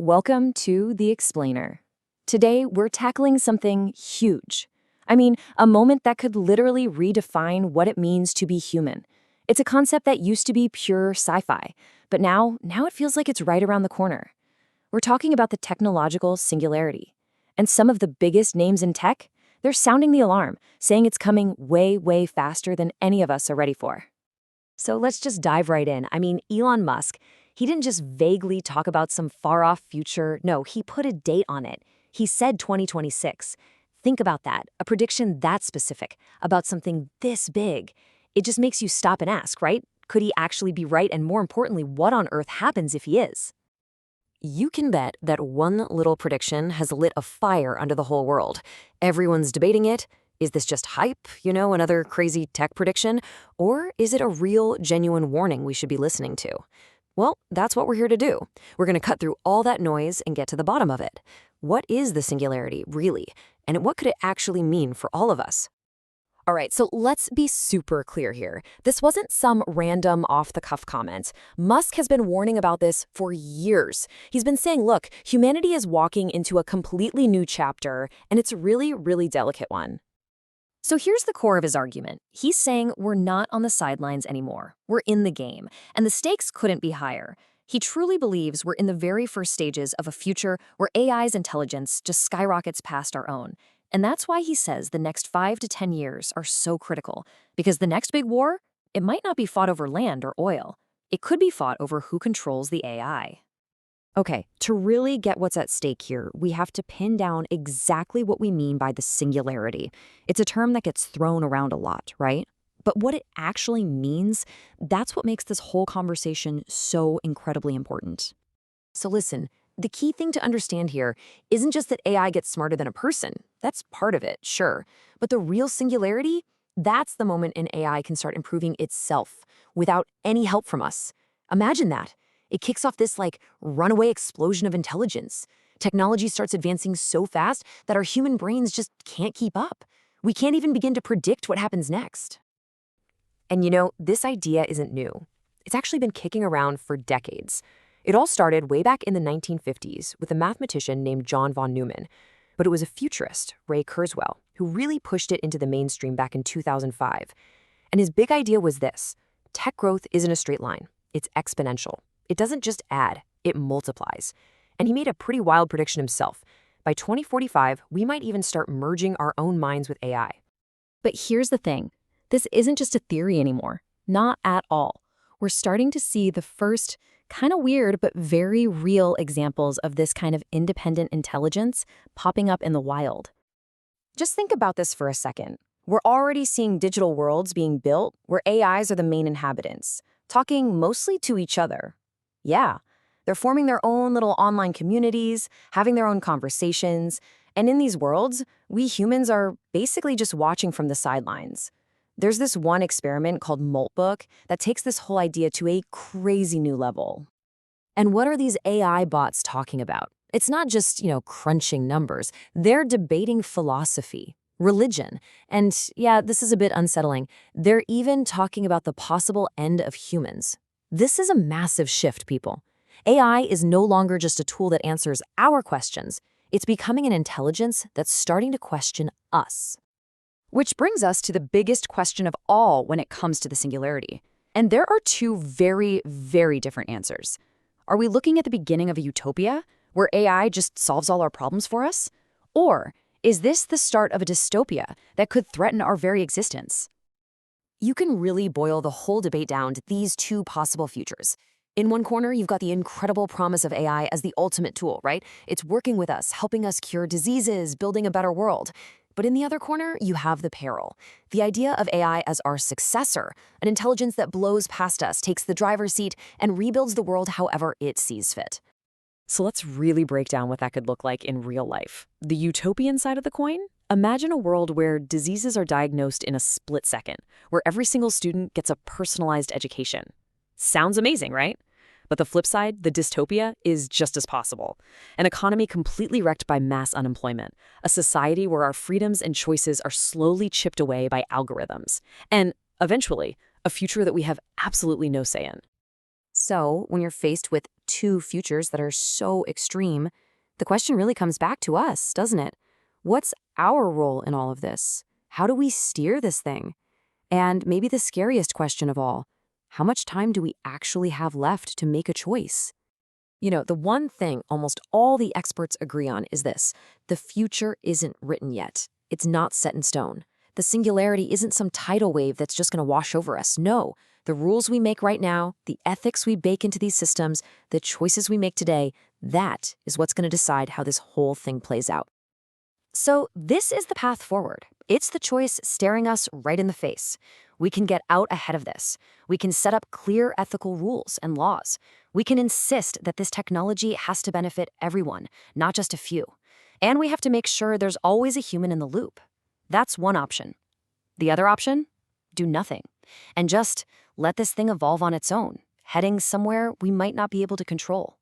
Welcome to The Explainer. Today, we're tackling something huge. A moment that could literally redefine what it means to be human. It's a concept that used to be pure sci-fi, but now it feels like it's right around the corner. We're talking about the technological singularity. And some of the biggest names in tech, they're sounding the alarm, saying it's coming way, way faster than any of us are ready for. So let's just dive right in. Elon Musk, he didn't just vaguely talk about some far-off future. No, he put a date on it. He said 2026. Think about that, a prediction that specific, about something this big. It just makes you stop and ask, right? Could he actually be right? And more importantly, what on earth happens if he is? You can bet that one little prediction has lit a fire under the whole world. Everyone's debating it. Is this just hype, another crazy tech prediction? Or is it a real, genuine warning we should be listening to? Well, that's what we're here to do. We're going to cut through all that noise and get to the bottom of it. What is the singularity, really? And what could it actually mean for all of us? All right, so let's be super clear here. This wasn't some random off-the-cuff comment. Musk has been warning about this for years. He's been saying, look, humanity is walking into a completely new chapter, and it's a really, really delicate one. So here's the core of his argument. He's saying we're not on the sidelines anymore. We're in the game, and the stakes couldn't be higher. He truly believes we're in the very first stages of a future where AI's intelligence just skyrockets past our own. And that's why he says the next 5 to 10 years are so critical, because the next big war, it might not be fought over land or oil. It could be fought over who controls the AI. Okay, to really get what's at stake here, we have to pin down exactly what we mean by the singularity. It's a term that gets thrown around a lot, right? But what it actually means, that's what makes this whole conversation so incredibly important. So listen, the key thing to understand here isn't just that AI gets smarter than a person. That's part of it, sure. But the real singularity, that's the moment an AI can start improving itself without any help from us. Imagine that. It kicks off this runaway explosion of intelligence. Technology starts advancing so fast that our human brains just can't keep up. We can't even begin to predict what happens next. And this idea isn't new. It's actually been kicking around for decades. It all started way back in the 1950s with a mathematician named John von Neumann. But it was a futurist, Ray Kurzweil, who really pushed it into the mainstream back in 2005. And his big idea was this: tech growth isn't a straight line. It's exponential. It doesn't just add, it multiplies. And he made a pretty wild prediction himself. By 2045, we might even start merging our own minds with AI. But here's the thing. This isn't just a theory anymore. Not at all. We're starting to see the first, kind of weird but very real examples of this kind of independent intelligence popping up in the wild. Just think about this for a second. We're already seeing digital worlds being built where AIs are the main inhabitants, talking mostly to each other. Yeah, they're forming their own little online communities, having their own conversations, and in these worlds, we humans are basically just watching from the sidelines. There's this one experiment called Moltbook that takes this whole idea to a crazy new level. And what are these AI bots talking about? It's not just, crunching numbers. They're debating philosophy, religion, and yeah, this is a bit unsettling. They're even talking about the possible end of humans. This is a massive shift, people. AI is no longer just a tool that answers our questions. It's becoming an intelligence that's starting to question us. Which brings us to the biggest question of all when it comes to the singularity. And there are two very, very different answers. Are we looking at the beginning of a utopia where AI just solves all our problems for us? Or is this the start of a dystopia that could threaten our very existence? You can really boil the whole debate down to these two possible futures. In one corner, you've got the incredible promise of AI as the ultimate tool, right? It's working with us, helping us cure diseases, building a better world. But in the other corner, you have the peril. The idea of AI as our successor, an intelligence that blows past us, takes the driver's seat, and rebuilds the world however it sees fit. So let's really break down what that could look like in real life. The utopian side of the coin? Imagine a world where diseases are diagnosed in a split second, where every single student gets a personalized education. Sounds amazing, right? But the flip side, the dystopia, is just as possible. An economy completely wrecked by mass unemployment, a society where our freedoms and choices are slowly chipped away by algorithms, and eventually, a future that we have absolutely no say in. So, when you're faced with two futures that are so extreme, the question really comes back to us, doesn't it? What's our role in all of this? How do we steer this thing? And maybe the scariest question of all, how much time do we actually have left to make a choice? The one thing almost all the experts agree on is this: the future isn't written yet. It's not set in stone. The singularity isn't some tidal wave that's just going to wash over us. No, the rules we make right now, the ethics we bake into these systems, the choices we make today, that is what's going to decide how this whole thing plays out. So, this is the path forward. It's the choice staring us right in the face. We can get out ahead of this. We can set up clear ethical rules and laws. We can insist that this technology has to benefit everyone, not just a few. And we have to make sure there's always a human in the loop. That's one option. The other option? Do nothing. And just let this thing evolve on its own, heading somewhere we might not be able to control.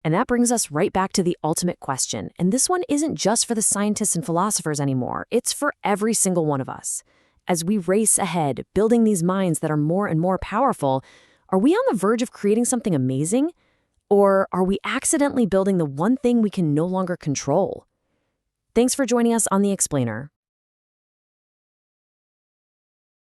And that brings us right back to the ultimate question. And this one isn't just for the scientists and philosophers anymore. It's for every single one of us. As we race ahead, building these minds that are more and more powerful, are we on the verge of creating something amazing? Or are we accidentally building the one thing we can no longer control? Thanks for joining us on The Explainer.